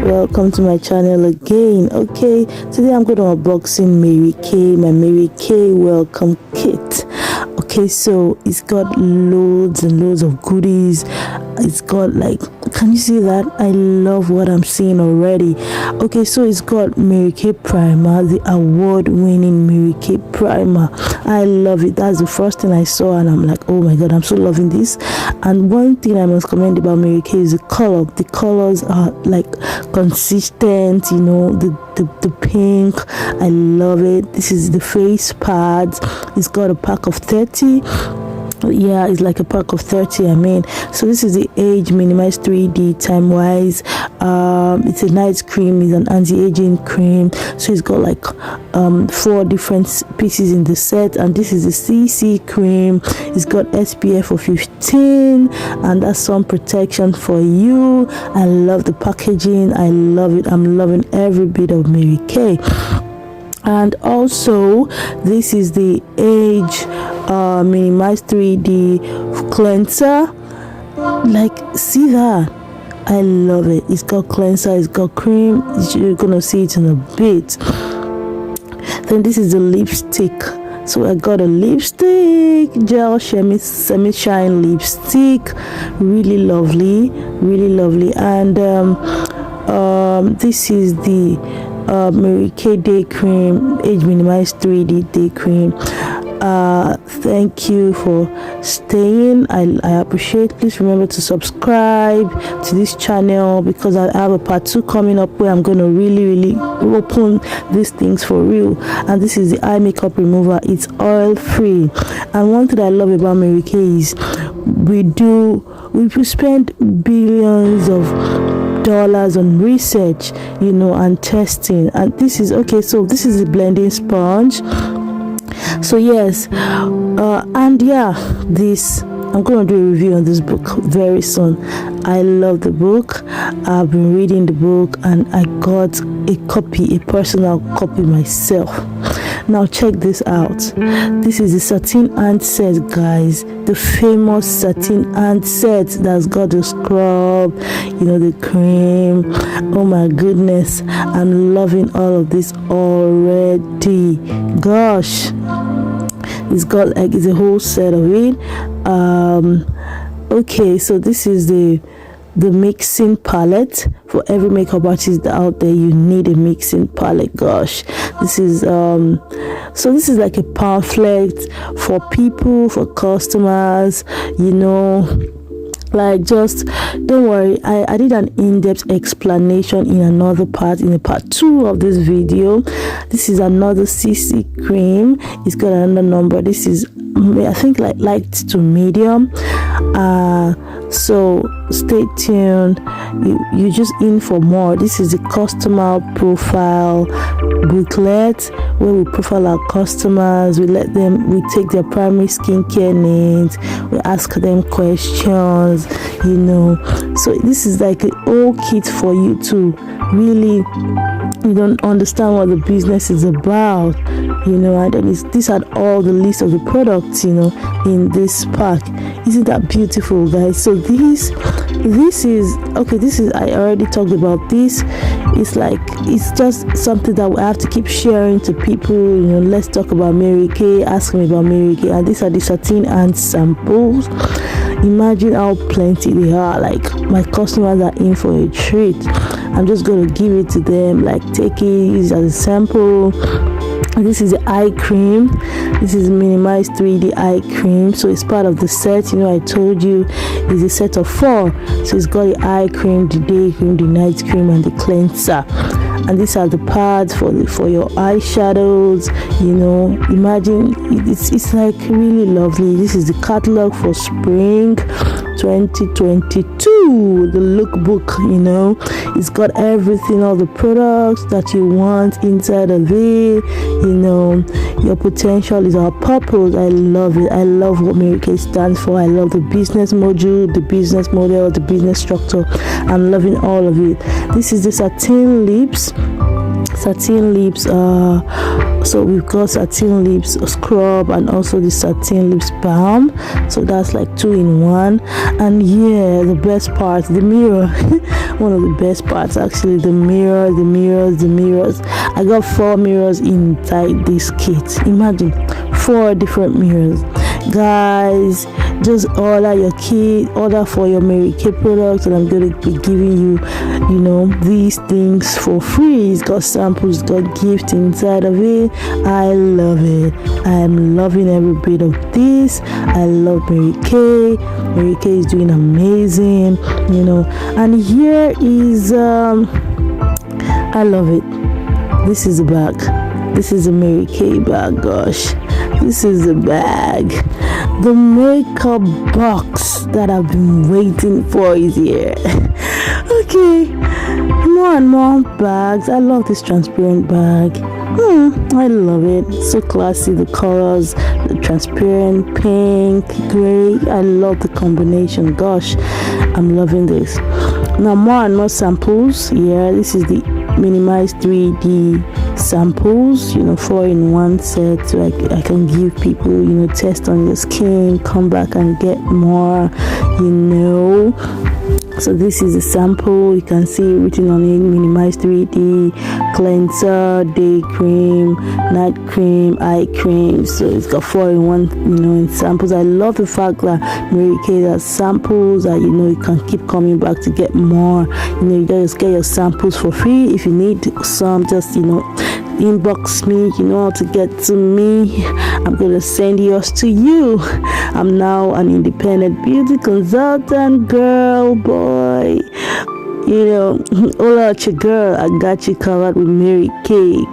welcome to my channel again. Okay, today I'm going to unboxing Mary Kay, my Mary Kay welcome kit. Okay, so it's got loads and loads of goodies. It's got like, can you see that? I love what I'm seeing already. Okay, so it's got Mary Kay primer, the award-winning Mary Kay primer. I love it. That's the first thing I saw and I'm like, oh my god, I'm so loving this. And one thing I must commend about Mary Kay is the color. The colors are like consistent, you know, the pink. I love it. This is the face pads. It's got a pack of 30. Yeah, it's like a pack of 30. I mean, so this is the Age Minimize 3D Time Wise. It's a night cream. It's an anti-aging cream. So it's got like 4 different pieces in the set, and this is the CC cream. It's got SPF of 15, and that's sun protection for you. I love the packaging. I love it. I'm loving every bit of Mary Kay. And also this is the Age Minimize 3D cleanser. Like, see that? I love it. It's got cleanser, it's got cream. You're gonna see it in a bit. Then this is the lipstick. So I got a lipstick, gel semi shine lipstick, really lovely, really lovely. And this is the Mary Kay Day Cream, Age Minimize 3D Day Cream. Thank you for staying. I appreciate. Please remember to subscribe to this channel, because I have a part 2 coming up where I'm going to really open these things for real. And this is the eye makeup remover. It's oil free. And one thing I love about Mary Kay is we spend billions of dollars on research, you know, and testing. And this is okay. So this is the blending sponge. So yes, and yeah, this I'm going to do a review on this book very soon. I love the book. I've been reading the book and I got a copy, a personal copy myself. Now check this out. This is the satin ant set, guys. The famous satin ant set that's got the scrub, you know, the cream. Oh my goodness, I'm loving all of this already. Gosh, it's got like, it's a whole set of it. Okay, so this is the mixing palette. For every makeup artist out there, you need a mixing palette. Gosh, this is so this is like a pamphlet for people, for customers, you know. Like, just don't worry, I did an in-depth explanation in another part, in a part 2 of this video. This is another CC cream. It's got another number. This is, I think, like light to medium. So stay tuned. You just in for more. This is the customer profile booklet where we profile our customers. We take their primary skincare needs. We ask them questions, you know. So this is like an whole kit for you to really, you don't understand what the business is about, you know. And then these are all the list of the products, you know, in this pack. Isn't that beautiful, guys? So this is okay. This is, I already talked about this. It's like, it's just something that we have to keep sharing to people, you know. Let's talk about Mary Kay, ask me about Mary Kay. And these are the satin ant samples. Imagine how plenty they are. Like, my customers are in for a treat. I'm just going to give it to them, like, take it as a sample. This is the eye cream. This is Minimize 3D eye cream. So it's part of the set, you know. I told you it's a set of 4. So it's got the eye cream, the day cream, the night cream, and the cleanser. And these are the pads for your eyeshadows, you know. Imagine, it's like really lovely. This is the catalog for spring 2022, the lookbook, you know. It's got everything, all the products that you want inside of it, you know. Your potential is our purpose. I love it. I love what Mary Kay stands for. I love the business module, the business model, the business structure. I'm loving all of it. This is the satin lips. So we've got satin lips scrub and also the satin lips balm. So that's like 2 in 1. And yeah, the best part, the mirror. one of the best parts actually, the mirrors. I got 4 mirrors inside this kit. Imagine 4 different mirrors. Guys, just order your kit, order for your Mary Kay products, and I'm going to be giving you, these things for free. It's got samples, it's got gifts inside of it. I love it. I'm loving every bit of this. I love Mary Kay. Mary Kay is doing amazing, and here is I love it. This is a bag. This is a Mary Kay bag. Gosh, this is a bag. The makeup box that I've been waiting for is here. Okay, more and more bags. I love this transparent bag. I love it. So classy. The colors, the transparent pink, gray. I love the combination. Gosh, I'm loving this. Now more and more samples. Yeah, this is the minimized 3D samples, 4-in-1 set, so I can give people, test on your skin, come back and get more, So this is a sample. You can see written on it: minimized 3D cleanser, day cream, night cream, eye cream. So it's got 4-in-1, in samples. I love the fact that Mary Kay has samples that you can keep coming back to get more. You just get your samples for free. If you need some, just inbox me. You know how to get to me. I'm gonna send yours to you. I'm now an independent beauty consultant, girl, boy. All out your girl. I got you covered with Mary Kay,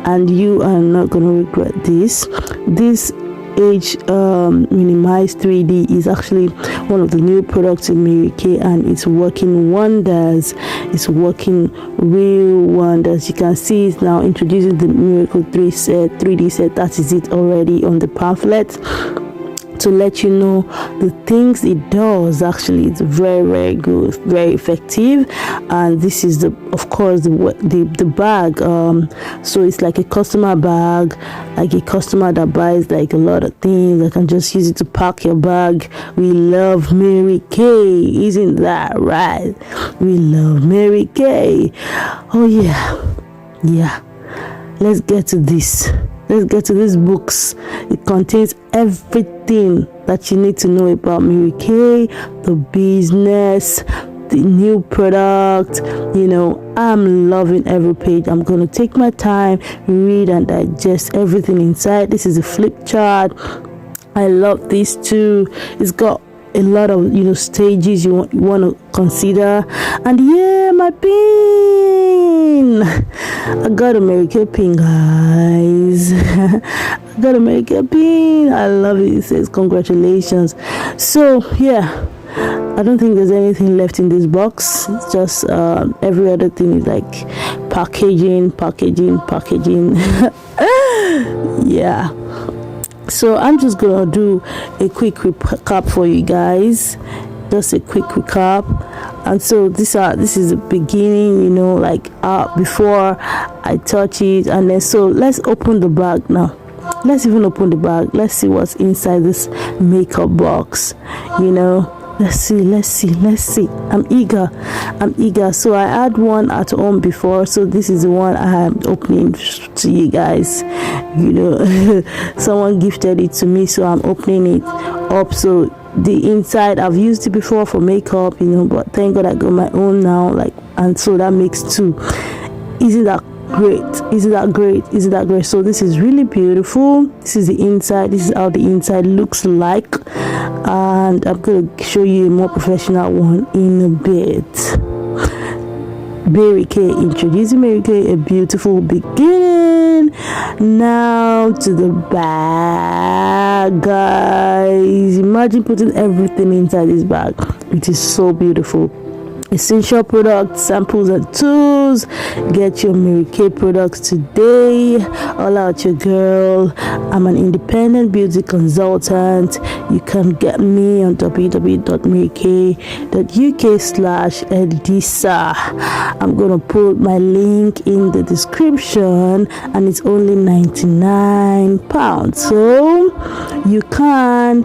and you are not gonna regret this. This age minimized 3D is actually one of the new products in Mary Kay, and it's working wonders. It's working real wonders. You can see it's now introducing the Miracle 3D set. That is it already on the pamphlet, to let you know the things it does. Actually, it's very, very good, very effective. And this is of course the bag. So it's like a customer bag, like a customer that buys like a lot of things. I can just use it to pack your bag. We love Mary Kay, isn't that right? We love Mary Kay. Oh yeah. Let's get to this. Let's get to these books. It contains everything that you need to know about Mary Kay, the business, the new product. I'm loving every page. I'm going to take my time, read and digest everything inside. This is a flip chart. I love this too. It's got a lot of stages you want to consider. And yeah, my pin. I got a Mary Kay pin, guys. I got a Mary Kay pin. I love it. It says congratulations. So yeah, I don't think there's anything left in this box. It's just every other thing is like packaging. Yeah. So I'm just gonna do a quick recap for you guys. Just a quick recap. And so this is the beginning, before I touch it. And then so let's open the bag now. Let's even open the bag. Let's see what's inside this makeup box. Let's see. I'm eager. So I had one at home before, so this is the one I am opening to you guys. Someone gifted it to me, so I'm opening it up. So the inside, I've used it before for makeup, but thank God I got my own now, and so that makes 2. Isn't that great? So this is really beautiful. This is the inside. This is how the inside looks like, and I'm going to show you a more professional one in a bit. Mary Kay, introducing Mary Kay, a beautiful beginning. Now to the bag, guys. Imagine putting everything inside this bag. It is so beautiful. Essential products, samples and tools. Get your Mary Kay products today. All out your girl. I'm an independent beauty consultant. You can get me on www.marykay.uk/Edisa. I'm gonna put my link in the description, and it's only £99. So you can.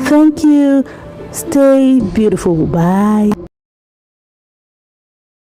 Thank you. Stay beautiful. Bye.